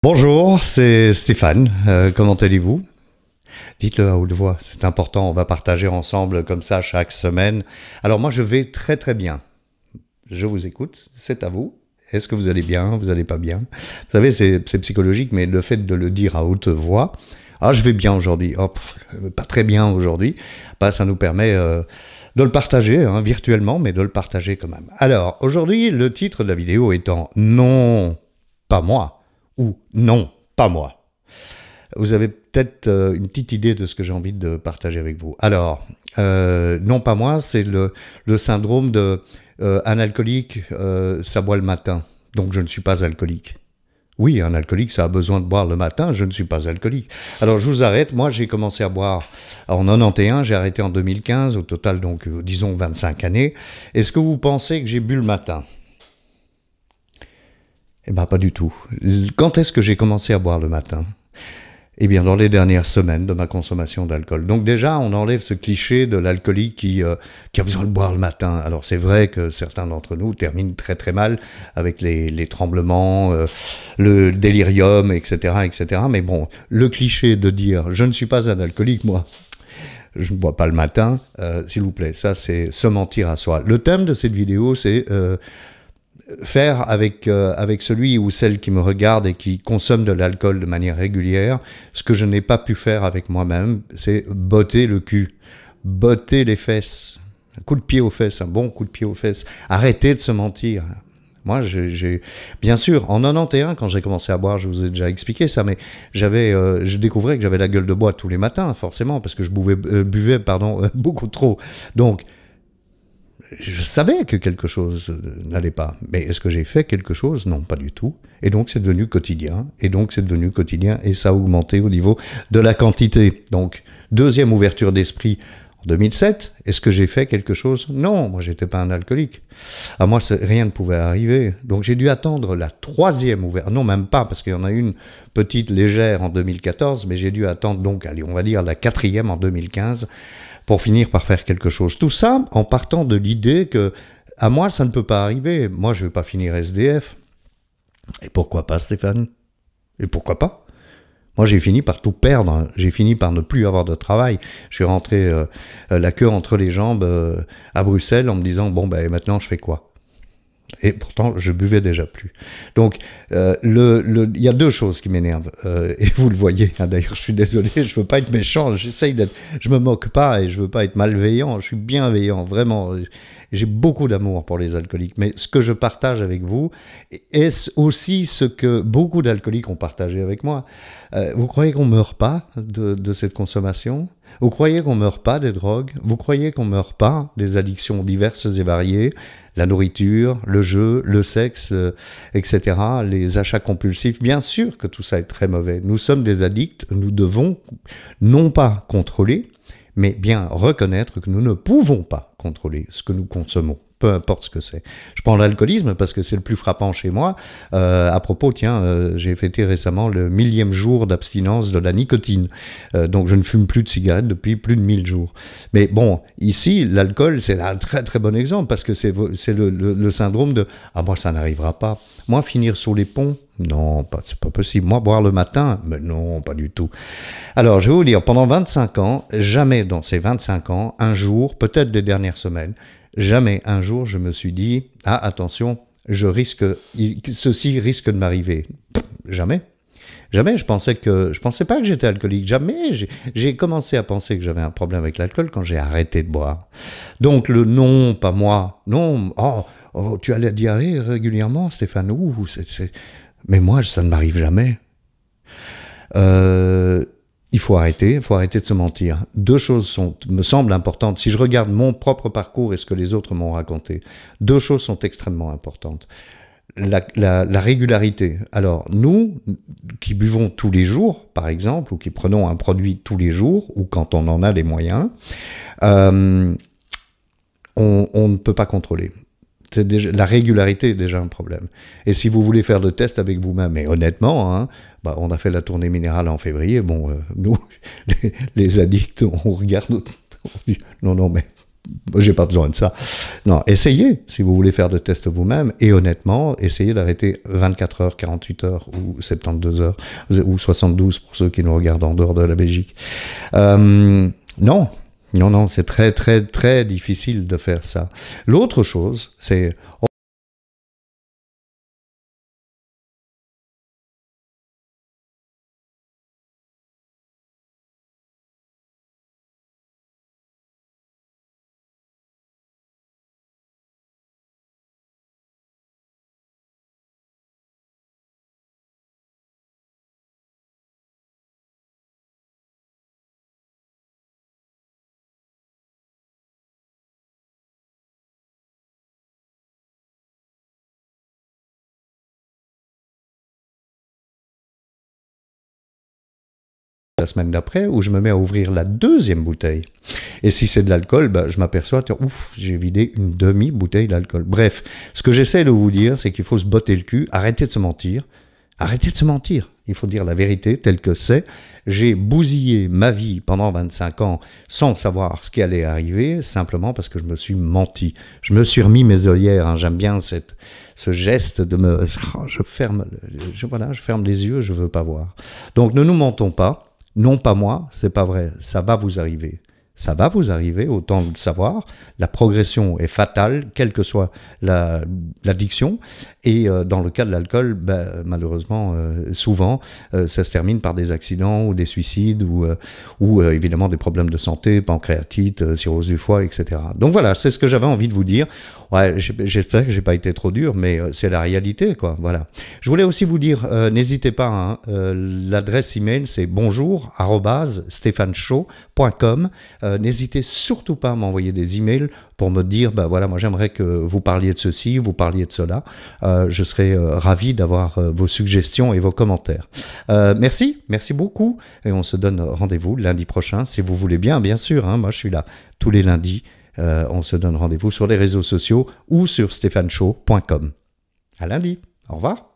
Bonjour, c'est Stéphane. Comment allez-vous? Dites-le à haute voix, c'est important. On va partager ensemble comme ça chaque semaine. Alors moi, je vais très très bien. Je vous écoute, c'est à vous. Est-ce que vous allez bien? Vous n'allez pas bien? Vous savez, c'est psychologique, mais le fait de le dire à haute voix, ah, je vais bien aujourd'hui, oh, pas très bien aujourd'hui, bah, ça nous permet de le partager, hein, virtuellement, mais de le partager quand même. Alors, aujourd'hui, le titre de la vidéo étant Non, pas moi, ou Non, pas moi. Vous avez peut-être une petite idée de ce que j'ai envie de partager avec vous. Alors, non, pas moi, c'est le syndrome de un alcoolique, ça boit le matin, donc je ne suis pas alcoolique. Oui, un alcoolique, ça a besoin de boire le matin, je ne suis pas alcoolique. Alors, je vous arrête, moi, j'ai commencé à boire en 91, j'ai arrêté en 2015, au total, donc, disons, 25 années. Est-ce que vous pensez que j'ai bu le matin? Eh bien, pas du tout. Quand est-ce que j'ai commencé à boire le matin? Eh bien, dans les dernières semaines de ma consommation d'alcool. Donc déjà, on enlève ce cliché de l'alcoolique qui a besoin de boire le matin. Alors c'est vrai que certains d'entre nous terminent très très mal avec les tremblements, le délirium, etc., etc. Mais bon, le cliché de dire « je ne suis pas un alcoolique, moi », je ne bois pas le matin, s'il vous plaît, ça c'est se mentir à soi. Le thème de cette vidéo, c'est faire avec celui ou celle qui me regarde et qui consomme de l'alcool de manière régulière, ce que je n'ai pas pu faire avec moi-même, c'est botter le cul, botter les fesses, un coup de pied aux fesses, un bon coup de pied aux fesses, arrêter de se mentir. Moi, bien sûr, en 91, quand j'ai commencé à boire, je vous ai déjà expliqué ça, mais je découvrais que j'avais la gueule de bois tous les matins, forcément, parce que je buvais beaucoup trop. Donc, je savais que quelque chose n'allait pas. Mais est-ce que j'ai fait quelque chose? Non, pas du tout. Et donc, c'est devenu quotidien. Et ça a augmenté au niveau de la quantité. Donc, deuxième ouverture d'esprit en 2007. Est-ce que j'ai fait quelque chose? Non, moi, j'étais pas un alcoolique. À moi, rien ne pouvait arriver. Donc, j'ai dû attendre la troisième ouverture. Non, même pas, parce qu'il y en a une petite légère en 2014, mais j'ai dû attendre, donc, allez, on va dire la quatrième en 2015, pour finir par faire quelque chose. Tout ça en partant de l'idée que, à moi, ça ne peut pas arriver. Moi, je ne vais pas finir SDF. Et pourquoi pas, Stéphane? Et pourquoi pas? Moi, j'ai fini par tout perdre. J'ai fini par ne plus avoir de travail. Je suis rentré la queue entre les jambes à Bruxelles en me disant, bon, ben maintenant, je fais quoi? Et pourtant, je buvais déjà plus. Donc, il y a deux choses qui m'énervent. Et vous le voyez, hein, d'ailleurs, je suis désolé, je ne veux pas être méchant, je me moque pas et je ne veux pas être malveillant, je suis bienveillant, vraiment. J'ai beaucoup d'amour pour les alcooliques. Mais ce que je partage avec vous est aussi ce que beaucoup d'alcooliques ont partagé avec moi. Vous croyez qu'on ne meurt pas de cette consommation? Vous croyez qu'on ne meurt pas des drogues? Vous croyez qu'on ne meurt pas des addictions diverses et variées? La nourriture, le jeu, le sexe, etc., les achats compulsifs. Bien sûr que tout ça est très mauvais. Nous sommes des addicts, nous devons non pas contrôler, mais bien reconnaître que nous ne pouvons pas contrôler ce que nous consommons, peu importe ce que c'est. Je prends l'alcoolisme parce que c'est le plus frappant chez moi. À propos, tiens, j'ai fêté récemment le 1000e jour d'abstinence de la nicotine. Donc je ne fume plus de cigarettes depuis plus de 1000 jours. Mais bon, ici, l'alcool, c'est un très très bon exemple parce que c'est le syndrome de « Ah, moi, ça n'arrivera pas. Moi, finir sur les ponts, non, c'est pas possible. Moi, boire le matin, mais non, pas du tout. » Alors, je vais vous dire, pendant 25 ans, jamais dans ces 25 ans, un jour, peut-être des dernières semaines, jamais un jour je me suis dit « Ah, attention, ceci risque de m'arriver. » Jamais. Jamais, je pensais pas que j'étais alcoolique. Jamais. J'ai commencé à penser que j'avais un problème avec l'alcool quand j'ai arrêté de boire. Donc le non, pas moi. Non, oh, tu as la diarrhée régulièrement, Stéphane. Mais moi, ça ne m'arrive jamais. Il faut arrêter de se mentir. Deux choses me semblent importantes. Si je regarde mon propre parcours et ce que les autres m'ont raconté, deux choses sont extrêmement importantes. La régularité. Alors, nous, qui buvons tous les jours, par exemple, ou qui prenons un produit tous les jours, ou quand on en a les moyens, on ne peut pas contrôler. La régularité est déjà un problème. Et si vous voulez faire le test avec vous-même, et honnêtement, hein, on a fait la tournée minérale en février, bon, nous, les addicts, on regarde, on dit, non, mais j'ai pas besoin de ça. Non, essayez, si vous voulez faire de tests vous-même, et honnêtement, essayez d'arrêter 24 heures, 48 heures, ou 72 heures, ou 72 pour ceux qui nous regardent en dehors de la Belgique. Non, c'est très, très, très difficile de faire ça. L'autre chose, c'est... la semaine d'après, où je me mets à ouvrir la deuxième bouteille. Et si c'est de l'alcool, je m'aperçois, ouf, j'ai vidé une demi-bouteille d'alcool. Bref, ce que j'essaie de vous dire, c'est qu'il faut se botter le cul, arrêter de se mentir. Arrêtez de se mentir. Il faut dire la vérité telle que c'est. J'ai bousillé ma vie pendant 25 ans sans savoir ce qui allait arriver, simplement parce que je me suis menti. Je me suis remis mes œillères. Hein. J'aime bien ce geste de me... je ferme les yeux, je ne veux pas voir. Donc ne nous mentons pas. Non, pas moi, c'est pas vrai. Ça va vous arriver. Ça va vous arriver, autant le savoir. La progression est fatale, quelle que soit l'addiction. Et dans le cas de l'alcool, malheureusement, souvent, ça se termine par des accidents ou des suicides ou évidemment des problèmes de santé, pancréatite, cirrhose du foie, etc. Donc voilà, c'est ce que j'avais envie de vous dire. Ouais, j'espère que j'ai pas été trop dur, mais c'est la réalité, quoi. Voilà. Je voulais aussi vous dire, n'hésitez pas, hein, l'adresse email c'est bonjour@stéphaneshow.com. N'hésitez surtout pas à m'envoyer des emails pour me dire, voilà, moi j'aimerais que vous parliez de ceci, vous parliez de cela. Je serais ravi d'avoir vos suggestions et vos commentaires. Merci beaucoup, et on se donne rendez-vous lundi prochain, si vous voulez bien sûr. Hein, moi je suis là tous les lundis. On se donne rendez-vous sur les réseaux sociaux ou sur stéphaneshow.com. À lundi. Au revoir.